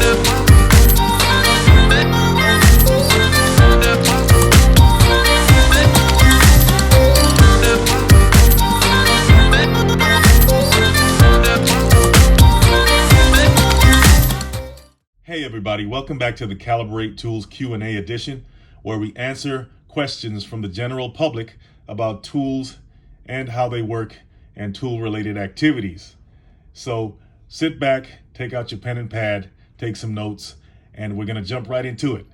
Hey everybody, welcome back to the Calibrate Tools Q&A edition, where we answer questions from the general public about tools and how they work and tool-related activities. So sit back, take out your pen and pad, take some notes, and we're going to jump right into it.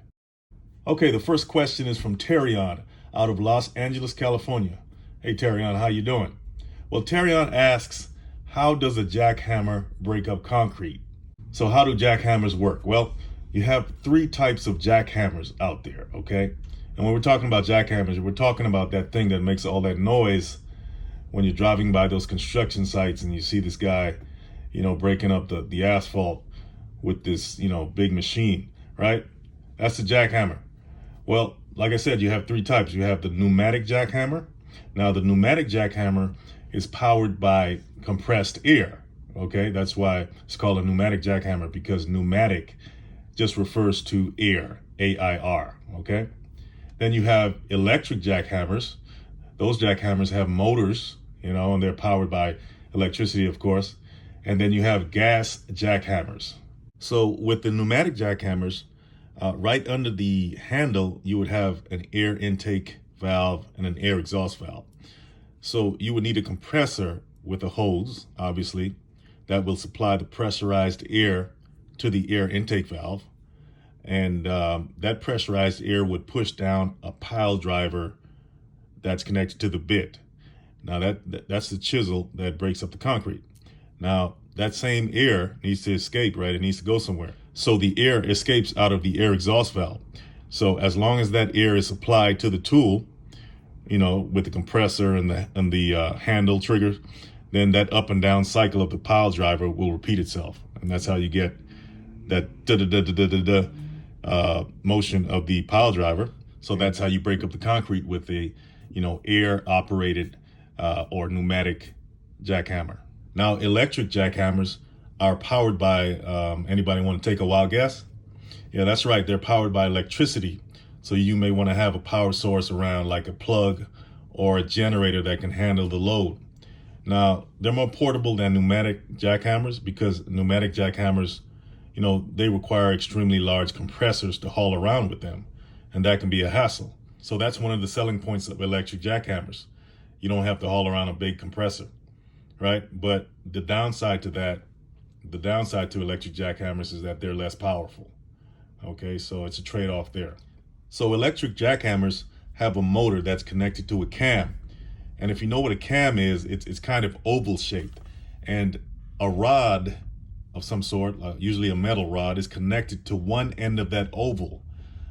Okay, the first question is from Terrion out of Los Angeles, California. Hey Terrion, how you doing? Well, Terrion asks, how does a jackhammer break up concrete? So how do jackhammers work? Well, you have three types of jackhammers out there, okay? And when we're talking about jackhammers, we're talking about that thing that makes all that noise when you're driving by those construction sites and you see this guy, breaking up the asphalt with this, big machine, right? That's the jackhammer. Well, like I said, you have three types. You have the pneumatic jackhammer. Now, the pneumatic jackhammer is powered by compressed air. Okay, that's why it's called a pneumatic jackhammer, because pneumatic just refers to air, A-I-R, okay? Then you have electric jackhammers. Those jackhammers have motors, and they're powered by electricity, of course. And then you have gas jackhammers. So with the pneumatic jackhammers, right under the handle, you would have an air intake valve and an air exhaust valve. So you would need a compressor with a hose, obviously, that will supply the pressurized air to the air intake valve. And that pressurized air would push down a pile driver that's connected to the bit. Now that's the chisel that breaks up the concrete. Now that same air needs to escape, right? It needs to go somewhere. So the air escapes out of the air exhaust valve. So as long as that air is supplied to the tool, with the compressor and the handle trigger, then that up and down cycle of the pile driver will repeat itself. And that's how you get that motion of the pile driver. So that's how you break up the concrete with a, air operated or pneumatic jackhammer. Now, electric jackhammers are powered by, anybody want to take a wild guess? Yeah, that's right. They're powered by electricity. So you may want to have a power source around, like a plug or a generator that can handle the load. Now, they're more portable than pneumatic jackhammers, because pneumatic jackhammers, they require extremely large compressors to haul around with them, and that can be a hassle. So that's one of the selling points of electric jackhammers. You don't have to haul around a big compressor, right? But the downside to electric jackhammers is that they're less powerful. Okay, so it's a trade-off there. So electric jackhammers have a motor that's connected to a cam. And if you know what a cam is, it's kind of oval shaped, and a rod of some sort, usually a metal rod, is connected to one end of that oval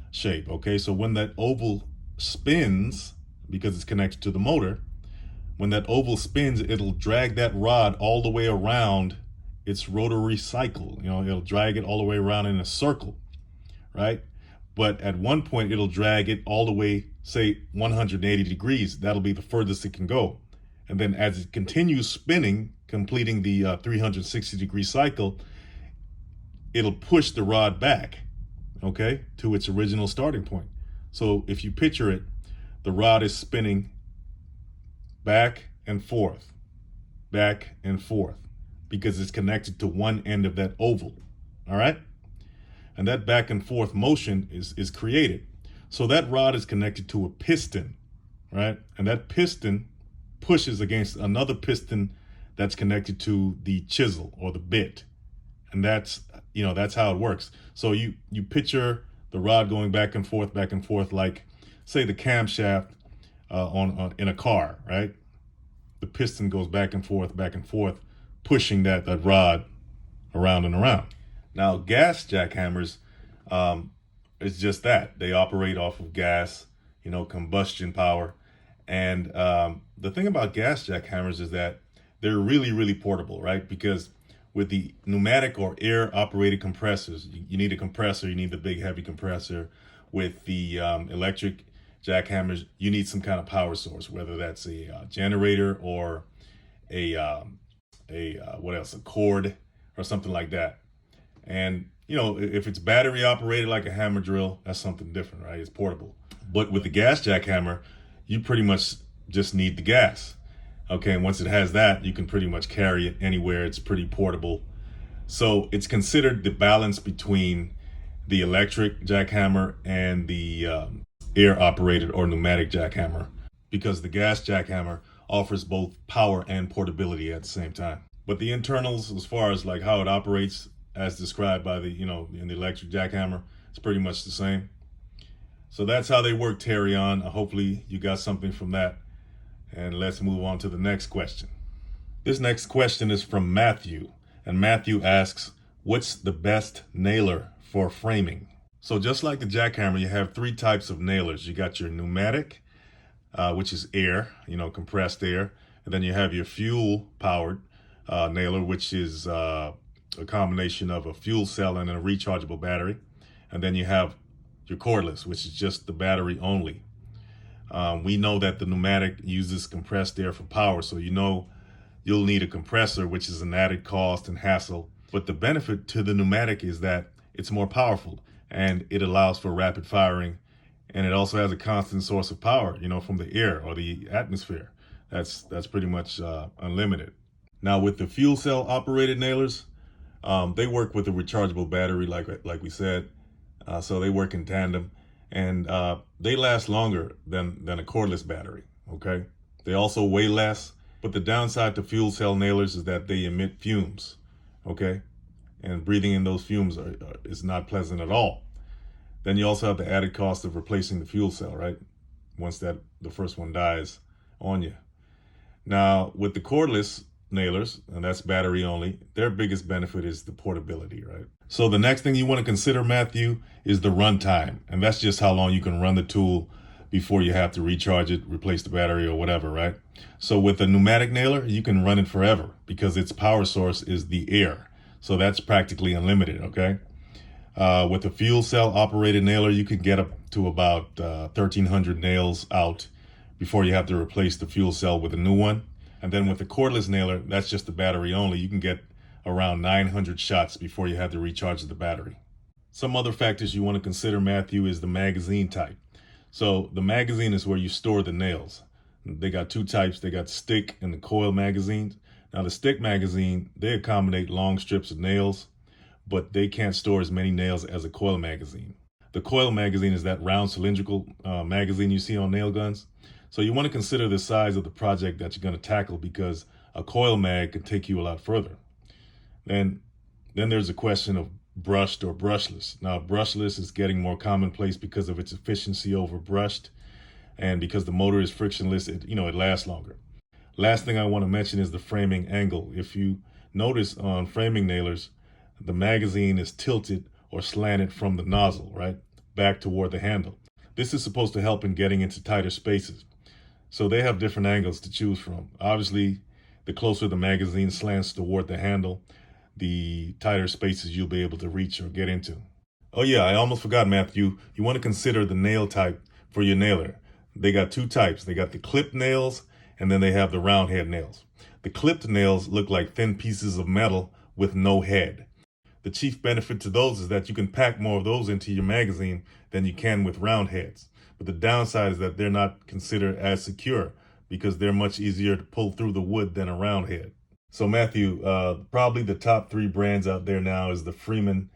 shape. Okay, so when that oval spins, because it's connected to the motor, when that oval spins, it'll drag that rod all the way around its rotary cycle. It'll drag it all the way around in a circle, right? But at one point, it'll drag it all the way, say 180 degrees. That'll be the furthest it can go. And then as it continues spinning, completing the 360-degree cycle, it'll push the rod back, okay, to its original starting point. So if you picture it, the rod is spinning back and forth, because it's connected to one end of that oval, all right? And that back and forth motion is created. So that rod is connected to a piston, right? And that piston pushes against another piston that's connected to the chisel or the bit. And that's how it works. So you picture the rod going back and forth, like, say, the camshaft in a car, right? The piston goes back and forth, pushing that rod around and around. Now, gas jackhammers, it's just that. They operate off of gas, combustion power. And the thing about gas jackhammers is that they're really, really portable, right? Because with the pneumatic or air-operated compressors, you need a compressor, you need the big, heavy compressor. With the electric jackhammers, you need some kind of power source, whether that's a generator or a cord or something like that. And if it's battery operated like a hammer drill, that's something different, right? It's portable. But with the gas jackhammer, you pretty much just need the gas. Okay, and once it has that, you can pretty much carry it anywhere. It's pretty portable. So it's considered the balance between the electric jackhammer and the air operated or pneumatic jackhammer, because the gas jackhammer offers both power and portability at the same time. But the internals, as far as like how it operates as described by the, in the electric jackhammer, it's pretty much the same. So that's how they work, Terry on. Hopefully you got something from that. And let's move on to the next question. This next question is from Matthew. And Matthew asks, what's the best nailer for framing? So just like the jackhammer, you have three types of nailers. You got your pneumatic, which is air, compressed air. And then you have your fuel powered nailer, which is a combination of a fuel cell and a rechargeable battery. And then you have your cordless, which is just the battery only. We know that the pneumatic uses compressed air for power, so you'll need a compressor, which is an added cost and hassle. But the benefit to the pneumatic is that it's more powerful and it allows for rapid firing, and it also has a constant source of power, from the air or the atmosphere. That's pretty much unlimited. Now with the fuel cell operated nailers, they work with a rechargeable battery, like we said. So they work in tandem, and they last longer than a cordless battery, okay? They also weigh less, but the downside to fuel cell nailers is that they emit fumes, okay? And breathing in those fumes is not pleasant at all. Then you also have the added cost of replacing the fuel cell, right? Once the first one dies on you. Now, with the cordless nailers, and that's battery only, their biggest benefit is the portability, right? So the next thing you want to consider, Matthew, is the run time. And that's just how long you can run the tool before you have to recharge it, replace the battery or whatever, right? So with a pneumatic nailer, you can run it forever because its power source is the air. So that's practically unlimited, okay? With a fuel cell operated nailer, you can get up to about 1,300 nails out before you have to replace the fuel cell with a new one. And then with the cordless nailer, that's just the battery only. You can get around 900 shots before you have to recharge the battery. Some other factors you want to consider, Matthew, is the magazine type. So the magazine is where you store the nails. They got two types. They got stick and the coil magazines. Now the stick magazine, they accommodate long strips of nails, but they can't store as many nails as a coil magazine. The coil magazine is that round cylindrical magazine you see on nail guns. So you want to consider the size of the project that you're going to tackle, because a coil mag can take you a lot further. Then there's the question of brushed or brushless. Now brushless is getting more commonplace because of its efficiency over brushed, and because the motor is frictionless, it lasts longer. Last thing I want to mention is the framing angle. If you notice on framing nailers, the magazine is tilted or slanted from the nozzle, right, back toward the handle. This is supposed to help in getting into tighter spaces. So they have different angles to choose from. Obviously, the closer the magazine slants toward the handle, the tighter spaces you'll be able to reach or get into. Oh yeah, I almost forgot, Matthew. You want to consider the nail type for your nailer. They got two types. They got the clipped nails, and then they have the round head nails. The clipped nails look like thin pieces of metal with no head. The chief benefit to those is that you can pack more of those into your magazine than you can with round heads. But the downside is that they're not considered as secure because they're much easier to pull through the wood than a round head. So Matthew, probably the top three brands out there now is the Freeman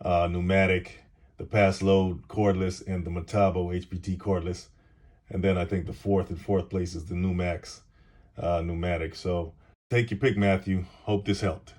pneumatic, the Pass Load cordless, and the Metabo HPT cordless. And then I think the fourth place is the Numax pneumatic. So take your pick, Matthew. Hope this helped.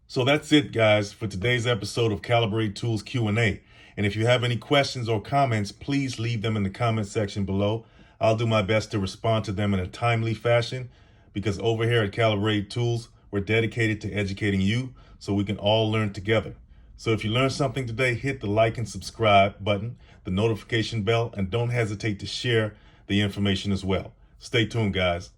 So that's it, guys, for today's episode of Calibrate Tools Q&A. And if you have any questions or comments, please leave them in the comment section below. I'll do my best to respond to them in a timely fashion, because over here at Calibrate Tools, we're dedicated to educating you so we can all learn together. So if you learned something today, hit the like and subscribe button, the notification bell, and don't hesitate to share the information as well. Stay tuned, guys.